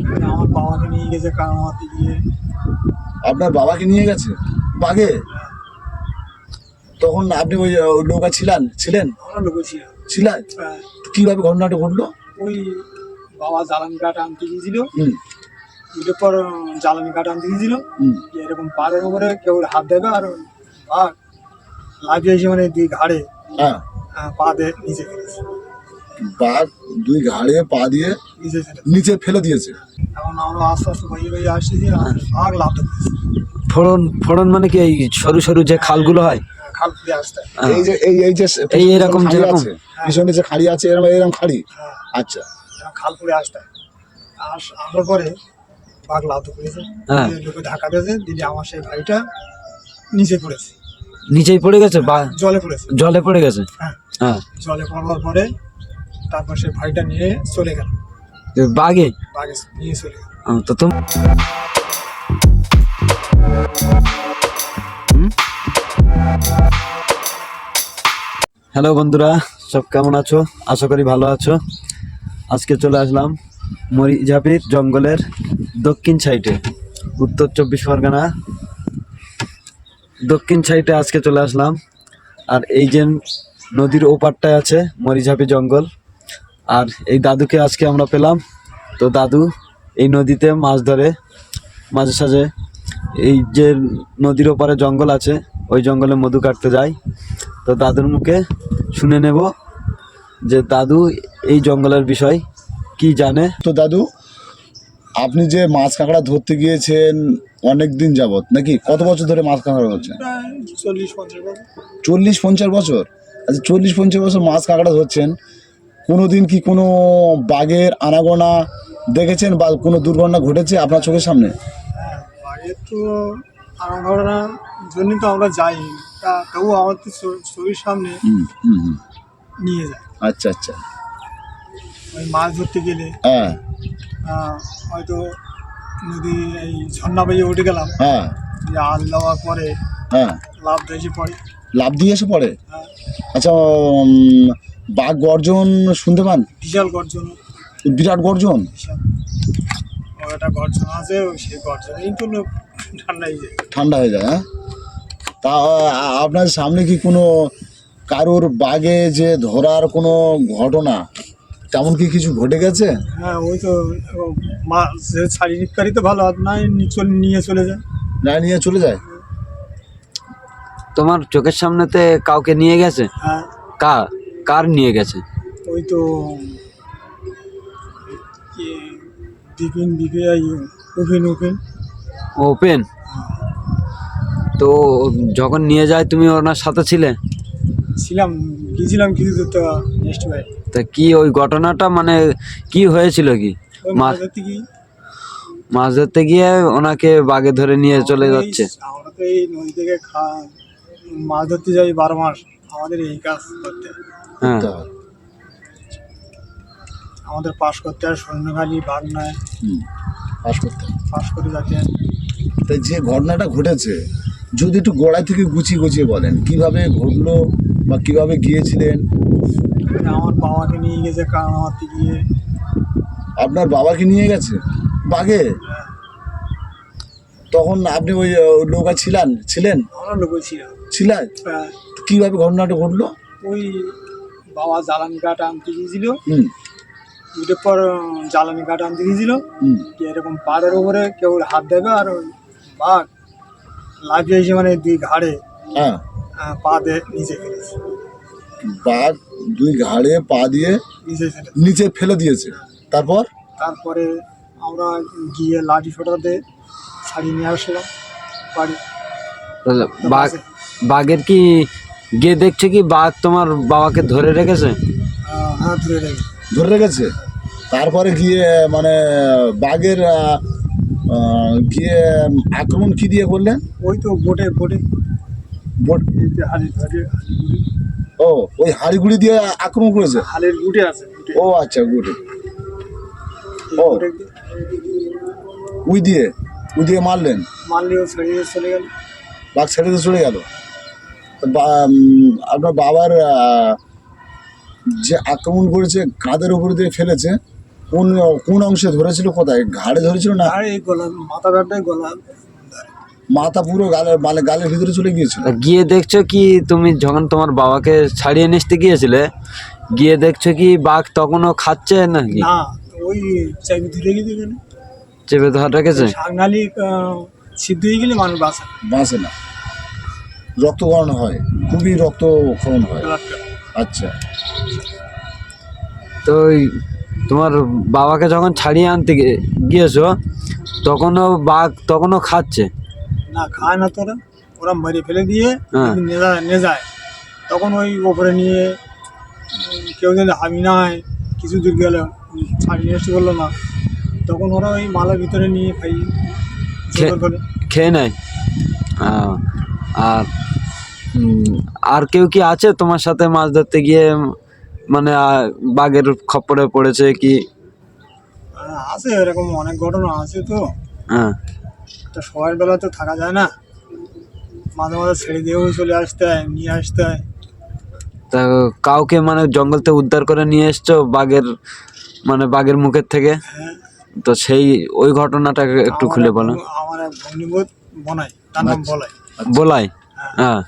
আমার বাবাকে নিয়ে গেছে কামাতে গিয়ে। আপনার বাবাকে নিয়ে গেছে বাঘে? তখন আপনি ওই নৌকা ছিলেন? আমরা ঢুকেছিল। ছিলেন? কিভাবে ঘটনাটা ঘটলো? ওই বাবা জ্বালানি কাঠ আনতে গিয়েছিল, হুম দুটোর পর জ্বালানি কাঠ আনতে গিয়েছিল, হুম এরকম পাড়ের উপরে কেউ হাত দেবে আর বাঘ লাফিয়ে এসে মানে দুই ঘাড়ে হ্যাঁ, পা দিয়ে নিচে ফেলেছে। বাঘ দুই ঘাড়ে পা দিয়ে নিচে ফেলেছে। নিচে ফেলে দিয়েছে। এখন আমরা আস্তে আস্তে বাইরে আসছি, আর বাঘ লাফতে পেরেছে। ফোড়ন ফোড়ন মানে কি এই সরু সরু যে খালগুলো হয়? খাল দিয়ে আসতে। এই যে এই যে এই এরকম খাড়ি যেরকম? আছে, পিছনে যে খাড়ি আছে এরকম খাড়ি। হ্যাঁ, আচ্ছা, খাল করে আসতে আসার পরে বাঘ লাফতে পেরেছে। হ্যাঁ। লোকে ধাক্কা দিয়েছে, দিলে আমার সেই ভাইটা নিচে পড়েছে, নিচেই পড়ে গেছে বা জলে পড়েছে। জলে পড়ে গেছে? হ্যাঁ, হ্যাঁ। জলে পড়ার পরে তারপর সে ভাইটা নিয়ে চলে গেল, তো বাঘে বাঘে নিয়ে চলে গেল। তো তুমি হ্যালো বন্ধুরা, সব কেমন আছো? আশা করি ভালো আছো। আজকে চলে আসলাম মরিঝাপির জঙ্গলের দক্ষিণ সাইডে, উত্তর 24 পরগনা দক্ষিণ সাইডে আজকে চলে আসলাম। আর এই যে নদীর ওপারটায় আছে মরিঝাপি জঙ্গল, আর এই দাদুকে আজকে আমরা পেলাম। তো দাদু এই নদীতে মাছ ধরে, মাঝে সাঝে এই যে নদীর ওপারে জঙ্গল আছে ওই জঙ্গলে মধু কাটতে যায়। তো দাদুর মুখে শুনে নেব যে দাদু এই জঙ্গলের বিষয় কি জানে। তো দাদু, আপনি যে মাছ কাঁকড়া ধরতে গিয়েছেন অনেক দিন যাবত নাকি? কত বছর ধরে মাছ কাঁকড়া ধরছেন? প্রায় 40-50 বছর। 40-50 বছর? আচ্ছা, 40-50 বছর মাছ কাঁকড়া ধরছেন, কোনো দিন কি কোনো বাঘের আনাগোনা দেখেছেন বা কোনো দুর্ঘটনা ঘটেছে আপনার চোখের সামনে? হ্যাঁ, বাঘের তো আনাগোনার জন্যই তো আমরা যাই, তবু আমাদের চোখের সামনে হুম হুম হুম। নিয়ে যায়। আচ্ছা আচ্ছা। ওই মাছ ধরতে গেলে হ্যাঁ হয়তো নদী এই ঝর্ণা বেয়ে উঠে গেলাম, হ্যাঁ যে আল দেওয়ার পরে হ্যাঁ। লাভ এসে পড়ে। লাফ দিয়ে এসে পড়ে? হ্যাঁ, আচ্ছা, বাঘ গর্জন শুনতে পান? বিশাল গর্জন, বিরাট গর্জন? বিশাল ও একটা গর্জন আছে, সেই গর্জনেই তো লোক ঠান্ডাই যায়। ঠান্ডা হয়ে যায়। হ্যাঁ, তা আপনার সামনে কি কোনো কারোর বাঘে যে ধরার কোনো ঘটনা তেমন কি কিছু ঘটে গেছে? হ্যাঁ, ওই তো মাছ শারীরিককারী তো ভালো, আর নাই নিয়ে চলে যায়। না, নিয়ে চলে যায়? তোমার চোখের সামনেতে কাউকে নিয়ে গেছে? হ্যাঁ, কার নিয়ে গেছে? ওই তো বিপিন ওপেন। ওপেন? তো যখন নিয়ে যায় তুমি ওনার সাথে ছিলে? গিয়েছিলাম কিছু তো নেক্সট ভাই। তা কি ওই ঘটনাটা মানে কি হয়েছিল? কি ওই মাছ মাছ ধরতে কি মাছ ধরতে গিয়ে ওনাকে বাগে ধরে নিয়ে চলে যাচ্ছে? আমরা তো এই নদী থেকে মাছ ধরতে যাই 12 মাস, আমাদের এই কাজ করতে হয়। হ্যাঁ। আমাদের পাশ করতে আর সৈন্যখালি বাঘ নয়, পাস করতে। পাশ করে যাতে। তাই যে ঘটনাটা ঘটেছে যদি একটু গোড়া থেকে গুছিয়ে গুছিয়ে বলেন, কিভাবে ঘটলো বা কিভাবে গিয়েছিলেন? আমার বাবাকে নিয়ে গেছে কামাতে গিয়ে। আপনার বাবাকে নিয়ে গেছে বাঘে? তখন আপনি ওই নৌকা ছিলেন? আমরা ঢুকেছিলাম। ছিলেন? তো কিভাবে ঘটনাটা ঘটলো? ওই বাবা জ্বালানি কাঠ আনতে গিয়েছিল, হুম দুটোর পর জ্বালানি কাঠ আনতে গিয়েছিল, হুম এরকম পাড়ের উপরে কেউ হাত দেবে আর বাঘ লাফিয়ে এসে মানে দুই ঘাড়ে হ্যাঁ। পা দিয়ে নিচে ফেলেছে। বাঘ দুই ঘাড়ে পা দিয়ে নিচে ফেলে দিয়েছে। তারপরে আমরা গিয়ে লাঠি ফোটাতে ছাড়িয়ে নিয়ে আসলাম বাড়ি। বাঘের কি গিয়ে দেখছে কি বাঘ তোমার বাবাকে ধরে রেখেছে? হ্যাঁ, ধরে রেখেছে। তারপরে গিয়ে মানে বাঘের গিয়ে আক্রমণ কি দিয়ে করলেন? ওই তো বোটে ও, ওই হাড়িগুড়ি দিয়ে আক্রমণ করেছে? হালের গুটে আছে। ও আচ্ছা, গুটে। ও, উই দিয়ে মারলেও ছেড়ে চলে গেল, বাঘ ছেড়ে দিয়ে চলে গেল। আপনার বাবার যে আক্রমণ করেছে কাঁধের উপর দিয়ে ফেলেছে, কোন কোন অংশে ধরেছিল, কোথায় ঘাড়ে ধরেছিল না আর এই গলা মাথা ব্যাটায় গলা মাথা পুরো গালে মানে গালের ভিতরে চলে গিয়েছিল? তা গিয়ে দেখছো কি তুমি যখন তোমার বাবাকে ছাড়িয়ে নিতে গিয়েছিলে, গিয়ে দেখছো কি বাঘ তখনও খাচ্ছে নাকি? না, ওই চাবি ধরে গেছে এখানে চেপে ধরা রেখেছে? সাংনালি সিদ্ধ হয়ে গেলে মানুষ বাঁচে বাঁচে না, রক্তকরণ হয়, খুবই রক্তক্ষরণ হয়। ব্লাডটা। আচ্ছা, তো ওই তোমার বাবাকে যখন ছাড়িয়ে আনতে গিয়েছো তখনও বাঘ তখনও খাচ্ছে? না, খায় না তোরা, ওরা মেরে ফেলে দিয়ে হ্যাঁ। যদি নিয়ে যায় তখন ওই ওপরে নিয়ে কেউ যদি হামি না হয় কিছু দূর গেল ছাড়িয়ে এসে বললো না, তখন ওরা ওই মালার ভিতরে নিয়ে খাই জোগাড় করে। খেয়ে নেয়। আর আর কেউ কি আছে তোমার সাথে মাছ ধরতে গিয়ে মানে বাঘের খপ্পরে পড়েছে কি? আছে এরকম অনেক ঘটনা আছে তো, হ্যাঁ। তো সবার বেলা তো থাকা যায় না, মাঝে মাঝে ছেড়ে দিয়েও চলে আসতে হয়, নিয়ে আসতে হয়। তা কাউকে মানে জঙ্গল থেকে উদ্ধার করে নিয়ে এসছো বাঘের মানে বাঘের মুখের থেকে? হ্যাঁ, তো সেই ওই ঘটনাটা একটু খুলে বলো। আমার এক ভগ্নিবোধ বনাই, তার নাম আচ্ছা। বলাই, বলাই? হ্যাঁ।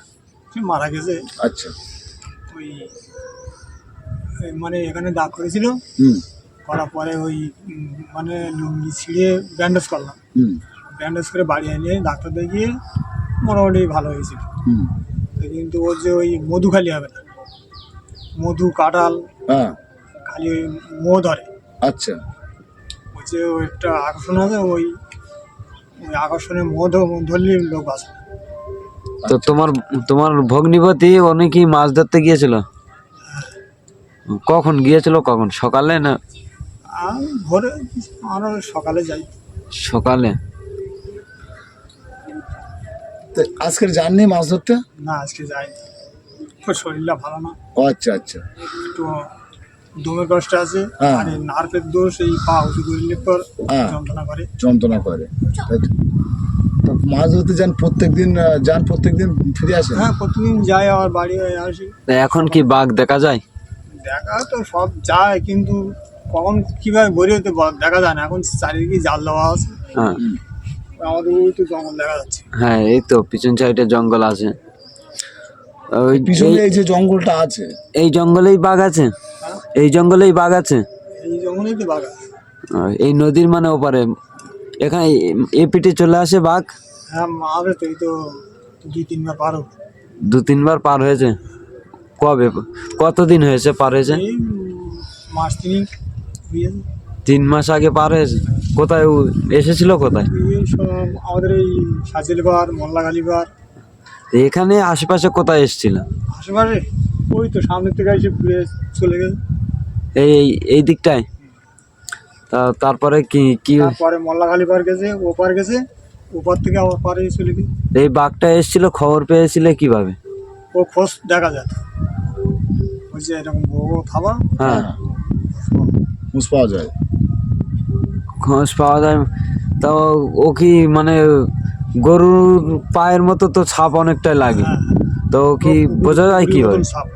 সে মারা গেছে। আচ্ছা। ওই ওই মানে এখানে দাগ করেছিল, হুম করার পরে ওই মানে লুঙ্গি ছিঁড়ে ব্যান্ডেজ করলাম, হুম ব্যান্ডেজ করে বাড়ি এনে ডাক্তার দেখিয়ে মোটামুটি ভালো হয়েছিল। হুম। তো কিন্তু ওর যে ওই মধু খালি হবে না, মধু কাঁঠাল হ্যাঁ। খালি ওই মো ধরে, আচ্ছা। ওই যে ওই একটা আকর্ষণ আছে, ওই ওই আকর্ষণে ধরলে লোক আসে। তো তোমার তোমার ভগ্নিপতি উনি কি মাছ ধরতে গিয়েছিল? কখন গিয়েছিল, কখন, সকালে না আর ভোরে আমরা সকালে যাই। সকালে? তো আজকের যাননি মাছ ধরতে? না, আজকে যাই, ওর শরীরটা ভালো না, ও আচ্ছা আচ্ছা। একটু দমের কষ্ট আছে, হ্যাঁ। আর এই নার্ভের দোষ, এই পা উঁচু করলে পর হ্যাঁ। যন্ত্রণা করে। যন্ত্রণা করে, তাই তো? তো মাছ ধরতে যান প্রত্যেকদিন, যান প্রত্যেকদিন ফিরে আসেন? হ্যাঁ, প্রতিদিন যাই, আবার বাড়ি হয়ে আসি। তা এখন কি বাঘ দেখা যায়? দেখা তো সব যায়, কিন্তু কখন কিভাবে ভরে হতে দেখা যায় না, এখন চারিদিকে জাল দেওয়া আছে, হ্যাঁ। আমাদের ওই তো জঙ্গল দেখা যাচ্ছে। হ্যাঁ, এই তো পিছন সাইডে জঙ্গল আছে। ওই পিছনে এই যে জঙ্গলটা আছে, এই জঙ্গলেই বাঘ আছে? হ্যাঁ, এই জঙ্গলেই বাঘ আছে? এই জঙ্গলেই তো বাঘ আছে। এই নদীর মানে ওপারে এখানে এ পিঠে চলে আসে বাঘ? হ্যাঁ, হবে তো, এই তো 2-3 বার পার হবে। 2-3 বার পার হয়েছে? কবে, কতদিন হয়েছে পার হয়েছে? এই মাস 3 হয়েছে। 3 মাস আগে পার হয়েছে? কোথায় এসেছিল, কোথায়? এই সব আমাদের এই সাজিলবার, মোল্লাগালিবার এখানে আশেপাশে কোথায় এসেছিল? আশেপাশে, ওই তো সামনের থেকে এসে ঘুরে চলে গেছে। এই এই দিকটায়? তারপরে কি কি তারপরে মোল্লাগালিবার গেছে, ওপার গেছে, ওপার থেকে আবার পারে চলে গেছে। এই বাঘটা এসেছিল, খবর পেয়েছিলে কিভাবে? ও খোঁজ দেখা যায়, ওই যে এরকম বড় বড় থাবা, হ্যাঁ, মুষ পাওয়া যায়। খোঁজ পাওয়া যায়। তা ও কি মানে গরুর পায়ের মতো তো ছাপ অনেকটাই লাগে, হ্যাঁ, তো ও কি বোঝা যায় কিভাবে? সাপ,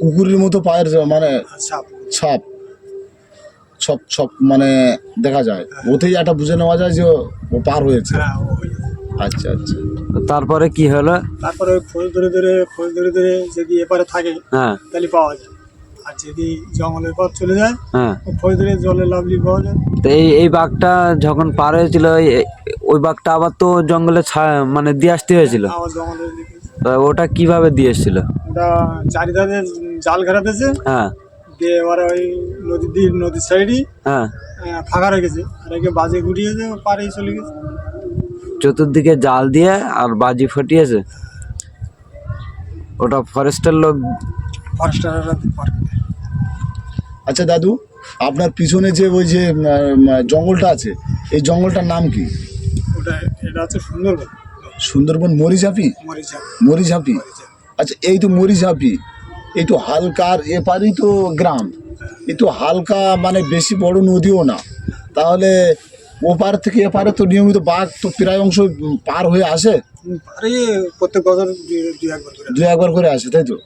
কুকুরের মতো পায়ের মানে সাপ, ছাপ, ছপ ছপ মানে দেখা যায়, ওতেই একটা বুঝে নেওয়া যায় যে ও পার হয়েছে। হ্যাঁ, ওই। আচ্ছা আচ্ছা। তারপরে কি হলো? তারপরে ওই খোঁজ ধরে ধরে যদি এপারে থাকে হ্যাঁ। তাহলে পাওয়া যায়, আর যদি জঙ্গলের পর চলে যায় হ্যাঁ। ও খোঁজ ধরে জলে লাভলি পাওয়া যায়। তো এই বাঘটা যখন পার হয়েছিল ওই বাঘটা আবার তো জঙ্গলে মানে দিয়ে আসতে হয়েছিল, আবার জঙ্গলের দিকে তা ওটা কিভাবে দিয়ে এসেছিল? ওটা চারিধারে জাল ঘেরাতেছে, হ্যাঁ। দিয়ে এবারে ওই নদীর সাইডই হ্যাঁ। ফাঁকা রেখেছে, রেখে বাজে গুটিয়েছে, পাড়েই চলে গেছে। চতুর্দিকে জাল দিয়ে আর বাজি ফুটিয়েছে? ওটা ফরেস্টের লোক? ফরেস্টাররা পার্কে। আচ্ছা দাদু, আপনার পিছনে যে ওই যে জঙ্গলটা আছে, এই জঙ্গলটার নাম কি? ওটা এটা হচ্ছে সুন্দরবন, সুন্দরবন মরিঝাপি? মরিচা, মরিঝাপি। আচ্ছা, এই তো মরিঝাপি, এই তো হালকার এপারেই তো গ্রাম, এই তো হালকা মানে বেশি বড় নদীও না, তাহলে ওপার থেকে এপারে তো নিয়মিত বাঘ তো প্রায় অংশ পার হয়ে আসে? আরে প্রত্যেক বছর 2-1 বার করে। 2-1 বার করে আসে, তাই তো?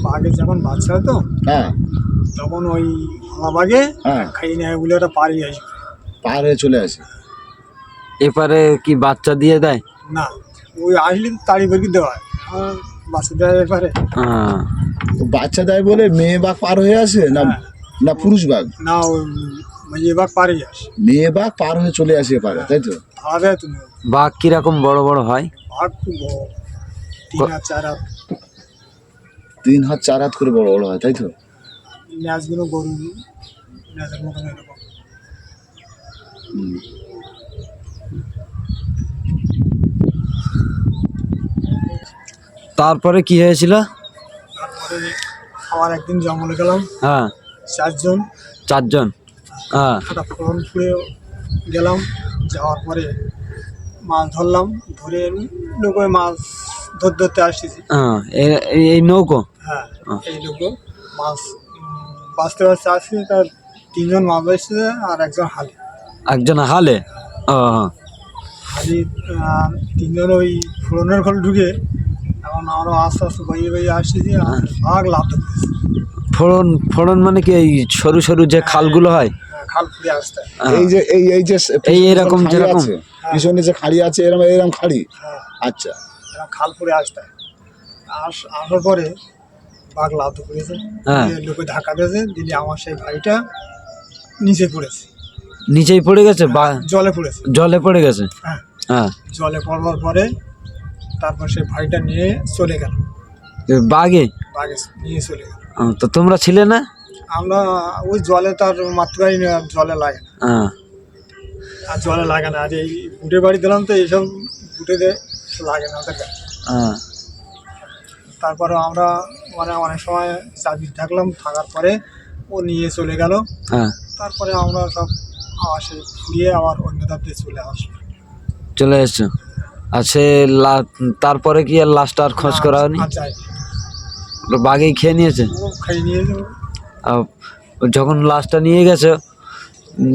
বাঘে যখন বাচ্চা হয় তো হ্যাঁ তখন ওই হাওয়া বাঘে হ্যাঁ খাইয়ে নেয় বলে ওটা পালিয়ে আসবে। পার হয়ে চলে আসে। এপারে কি বাচ্চা দিয়ে দেয়? না, ওই আসলে তো তাড়ি বেরকি দেওয়া হয়, আর বাচ্চা দেওয়া এবারে হ্যাঁ। বাচ্চা দেয় বলে মেয়ে বাঘ পার হয়ে আসে না? হ্যাঁ। না পুরুষ বাঘ? না, ওই মেয়ে বাঘ পালিয়ে আসে, মেয়ে বাঘ পার হয়ে চলে আসে পারে, তাই তো? ধরা দেয় তুমি। বাঘ কিরকম বড় বড় হয়? বাঘ খুব বড়, 3 হাত 4 হাত। 3 হাত 4 হাত করে বড় বড় হয়, তাই তো? ন্যাজগুলো গরু ন্যাজের মতন এরকম। হুম। তারপরে কি হয়েছিল? তারপরে আবার একদিন জঙ্গলে গেলাম, হ্যাঁ 4 জন 4 জন। হ্যাঁ একটা ফোড়ন ফুড়ে গেলাম, যাওয়ার পরে মাছ ধরলাম, ধরে লোক ওই মাছ ধরতে আসতেছি। হ্যাঁ এই নৌকো। হ্যাঁ, হ্যাঁ। এই লোক মাছ বাঁচতে বাঁচতে আসছে, তার 3 জন মাছ বাঁচছে আর একজন হালি। একজন হালে। ও হ্যাঁ। হালি 3 জন ওই ফোড়নের ঘরে ঢুকে, এখন আরও আস্তে আস্তে বাইয়ে বাইয়ে আসতেছি, আর ভাগ লাভ ধরতেছি। ফোড়ন ফোড়ন মানে কি এই সরু সরু যে খালগুলো হয়? খাল ফুড়ে আসতে। হ্যাঁ। এই যে এই যে এই এরকম খাড়ি যেরকম? আছে, পিছনে যে খাড়ি আছে এরকম এরকম খাড়ি। হ্যাঁ, আচ্ছা এরকম খাল ফুড়ে আসতে আসার পরে বাঘ লাভ করেছে, হ্যাঁ। লোকে ধাক্কা দিয়েছে, দিলে আমার সেই ভাইটা নিচে পড়েছে, নিচেই পড়ে গেছে বা জলে পড়েছে। জলে পড়ে গেছে? হ্যাঁ, হ্যাঁ। জলে পড়বার পরে তারপর সেই ভাইটা নিয়ে চলে গেল, বাঘে? বাঘে নিয়ে চলে গেল। তো তোমরা ছিলে না? আমরা ওই জলে তার মারতে পারি না, জলে লাগে না, হ্যাঁ। আর জলে লাগে না। আর এই বুটের বাড়ি দিলাম তো এইসব বুটে দিয়ে লাগে না ওদের গায়ে। হ্যাঁ। তারপরে আমরা মানে অনেক সময় চাবি থাকলাম, থাকার পরে ও নিয়ে চলে গেল। হ্যাঁ তারপরে আমরা সব আসে ফুরিয়ে আবার অন্য ধাপ দিয়ে চলে আসবো। চলে এসছো। আর সে তারপরে কি আর লাস্ট আর খোঁজ করা হয়নি? আর যাই, বাঘেই খেয়ে নিয়েছে? ও খাই নিয়ে যাবো। আর যখন লাশটা নিয়ে গেছে,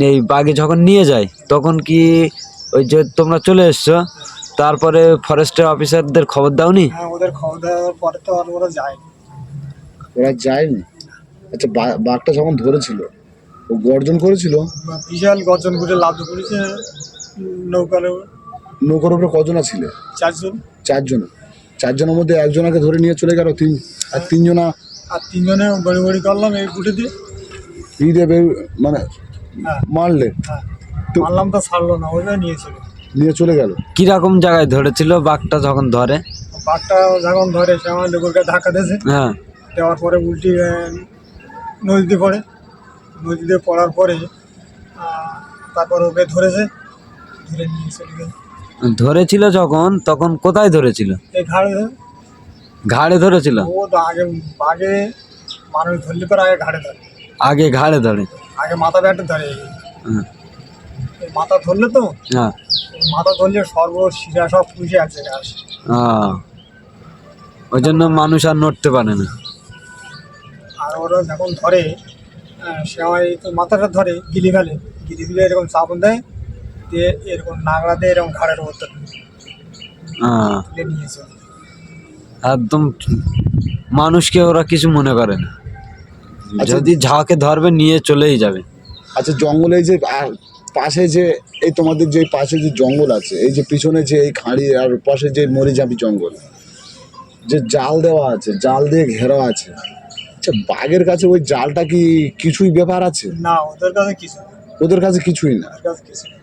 এই বাঘে যখন নিয়ে যায় তখন কি ওই যে তোমরা চলে এসছো, তারপরে ফরেস্টের অফিসারদের খবর দাওনি? হ্যাঁ, ওদের খবর দেওয়ার পরে তো আর ওরা যায়নি। ওরা যায়নি? আচ্ছা বাঘটা যখন ধরেছিল ও গর্জন করেছিল? বিশাল গর্জন করে লাভ করেছে নৌকার। নৌকার উপরে কজন ছিল? 4 জন। 4 জন। 4 জনের মধ্যে একজনকে ধরে নিয়ে চলে গেল, আর 3 জনা আর 3 জনে বড়ি বড়ি করলাম এই বুটে দিয়ে। মানে হ্যাঁ, মারলে হ্যাঁ, মারলাম তো ছাড়লো না, ওইটা নিয়েছিল। নিয়ে চলে গেল। কিরকম জায়গায় ধরেছিল বাঘটা যখন ধরে? বাঘটা যখন ধরে সে আমার লোকের ধাক্কা দিয়েছে, হ্যাঁ। দেওয়ার পরে উল্টি নদীতে পড়ে, নদীতে পড়ার পরে তারপর ওকে ধরেছে, ধরে নিয়ে চলে গেছে। ধরেছিল যখন, তখন কোথায় ধরেছিল? এই ঘাড়ে ঘাড়ে ধরেছিল? ও তো আগে বাঘে মানুষ ধরলে পরে আগে ঘাড়ে ধরে, আগে ঘাড়ে ধরে? আগে মাথা ব্যাটে ধরে। হ্যাঁ। এই মাথা ধরলে তো, হ্যাঁ। এই মাথা ধরলে সর্বশিরা সব পুষে এক জায়গায় আসে। ওই জন্য মানুষ আর নড়তে পারে না। আর ওরা যখন ধরে সে আমার এই তো মাথাটা ধরে গিলি ফেলে, গিলি ফেলে এরকম চাপন দেয়, দিয়ে এরকম নাগড়া দিয়ে এরকম ঘাড়ের উপর তুলে নিয়ে চলে। একদম মানুষকে ওরা কিছু মনে করে না, আচ্ছা। যদি ঝাঁকে ধরবে নিয়ে চলেই যাবে। আচ্ছা জঙ্গলে যে পাশে যে এই তোমাদের যে পাশে যে জঙ্গল আছে, এই যে পিছনে যে এই খাঁড়ি আর পাশে যে মরিচাপি জঙ্গল, যে জাল দেওয়া আছে, জাল দিয়ে ঘেরা আছে, আচ্ছা বাঘের কাছে ওই জালটা কি কিছুই ব্যাপার আছে? না, ওদের কাছে কিছু না, ওদের কাছে কিছুই না। ওদের কাছে কিছু না।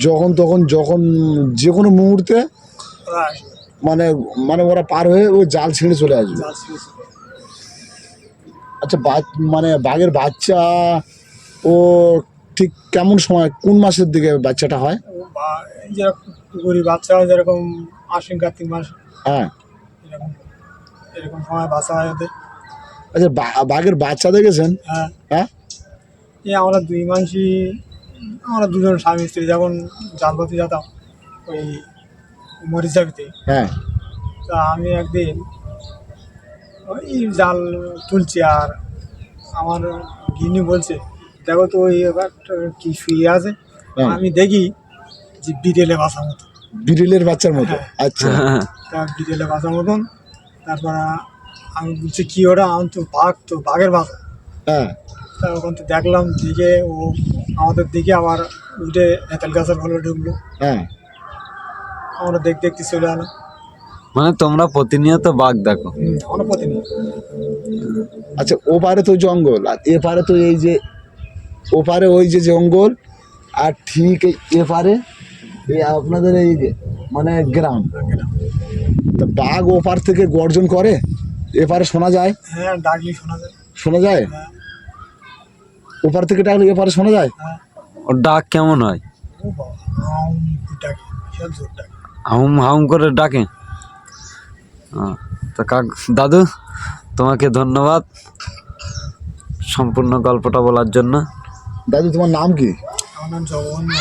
যখন তখন যখন যে কোনো মুহূর্তে ওরা আসবে, মানে মানে ওরা পার হয়ে ওই জাল ছেড়ে চলে আসবে। জাল ছিঁড়ে চলে। আচ্ছা মানে বাঘের বাচ্চা ও ঠিক কেমন সময়, কোন মাসের দিকে বাচ্চাটা হয়? এই যেরকম পুকুরি বাচ্চা হয়, যেরকম আশ্বিন কার্তিক মাস, হ্যাঁ। এরকম এরকম সময় বাচ্চা হয় ওদের। আচ্ছা বাঘের বাচ্চা দেখেছেন? হ্যাঁ, হ্যাঁ। এই আমরা 2 মাসই, আমরা 2 জন স্বামী স্ত্রী যখন জাল ধরতে যেতাম ওই মরিচাপিতে, হ্যাঁ। তা আমি একদিন ওই জাল তুলছি, আর আমার গিন্নি বলছে দেখো তো ওই এবার কি শুয়ে আছে। হ্যাঁ। আমি দেখি যে বিড়েলে বাসা মতো, বিড়েলের বাচ্চার মতো। হ্যাঁ। আচ্ছা। তা বিড়েলে বাসা মতন তারপরে আমি বলছি কী ওটা, আমি তো বাঘের বাসা। হ্যাঁ তা ওখান থেকে দেখলাম, দিকে ও আমাদের দিকে আবার উঠে হেতাল গাছের ফলে ঢুকলো। হ্যাঁ আমরা দেখতে দেখতে চলে এলাম। মানে তোমরা প্রতিনিয়ত বাঘ দেখো? আমরা প্রতিনিয়ত। আচ্ছা, ওপারে তো জঙ্গল আর এপারে তো এই যে ওপারে ওই যে জঙ্গল, আর ঠিক এপারে এই আপনাদের এই যে মানে গ্রাম। তা বাঘ ওপার থেকে গর্জন করে, এপারে শোনা যায়? হ্যাঁ, ডাকলি শোনা যায়। শোনা যায়? হ্যাঁ, ওপার থেকে ডাকলে এপারে শোনা যায়? হ্যাঁ। ওর ডাক কেমন হয়? ও বাবা, আম ডাকে, বিশাল জোর ডাকে। হাউম হাউম করে ডাকে? তো দাদু, তোমাকে ধন্যবাদ সম্পূর্ণ গল্পটা বলার জন্য। দাদু, তোমার নাম কি? আমার নাম জগবন্ধু।